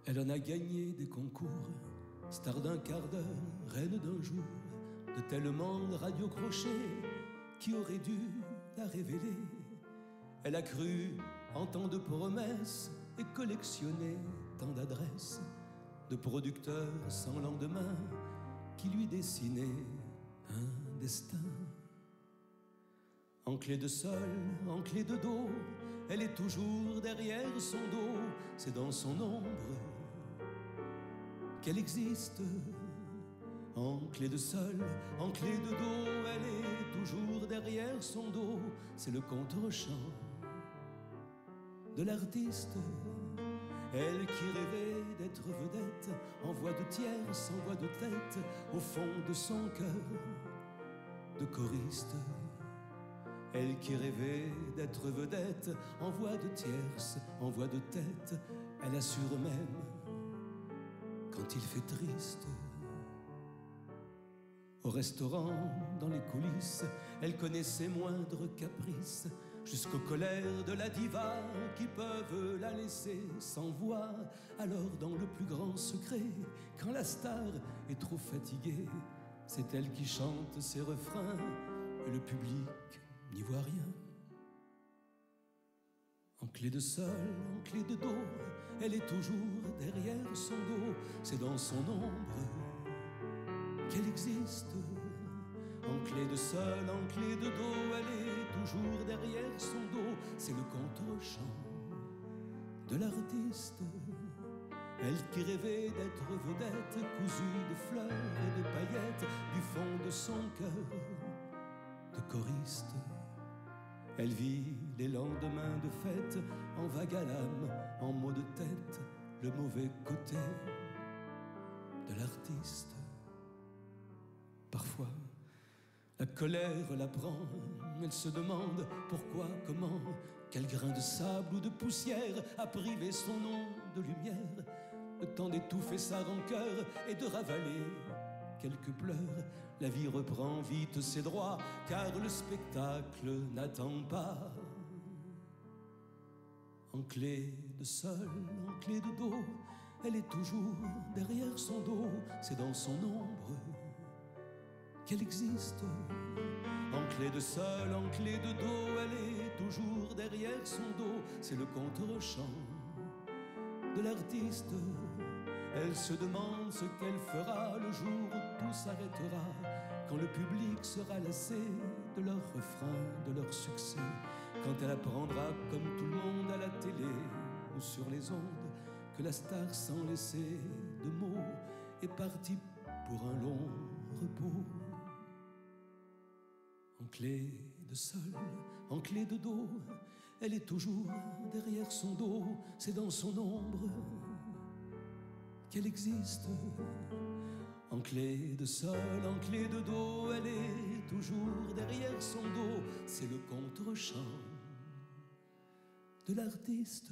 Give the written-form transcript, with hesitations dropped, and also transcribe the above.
Elle en a gagné des concours, star d'un quart d'heure, reine d'un jour, de tellement de radio-crochets qui auraient dû la révéler. Elle a cru en tant de promesses et collectionné tant d'adresses de producteurs sans lendemain qui lui dessinaient un destin. En clé de sol, en clé de dos, elle est toujours derrière son dos. C'est dans son ombre qu'elle existe. En clé de sol, en clé de dos, elle est toujours derrière son dos. C'est le contre-champ de l'artiste. Elle qui rêvait d'être vedette, en voix de tierce, en voix de tête, au fond de son cœur de choriste. Elle qui rêvait d'être vedette, en voix de tierce, en voix de tête, elle assure même quand il fait triste. Au restaurant, dans les coulisses, elle connaît ses moindres caprices, jusqu'aux colères de la diva qui peuvent la laisser sans voix. Alors dans le plus grand secret, quand la star est trop fatiguée, c'est elle qui chante ses refrains et le public n'y voit rien. En clé de sol, en clé de dos, elle est toujours derrière son dos. C'est dans son ombre qu'elle existe. En clé de sol, en clé de dos, elle est toujours derrière son dos. C'est le contre-champ de l'artiste. Elle qui rêvait d'être vedette, cousue de fleurs et de paillettes, du fond de son cœur de choriste. Elle vit les lendemains de fête en vague à l'âme, en maux de tête, le mauvais côté de l'artiste. Parfois, la colère la prend, elle se demande pourquoi, comment, quel grain de sable ou de poussière a privé son nom de lumière, le temps d'étouffer sa rancœur et de ravaler quelques pleurs. La vie reprend vite ses droits, car le spectacle n'attend pas. En clé de sol, en clé de dos, elle est toujours derrière son dos. C'est dans son ombre qu'elle existe. En clé de sol, en clé de dos, elle est toujours derrière son dos. C'est le contre-champ de l'artiste. Elle se demande ce qu'elle fera le jour où tout s'arrêtera, quand le public sera lassé de leurs refrains, de leur succès, quand elle apprendra, comme tout le monde à la télé ou sur les ondes, que la star sans laisser de mots est partie pour un long repos. En clé de sol, en clé de dos, elle est toujours derrière son dos. C'est dans son ombre qu'elle existe. En clé de sol, en clé de dos, elle est toujours derrière son dos. C'est le contre-champ de l'artiste.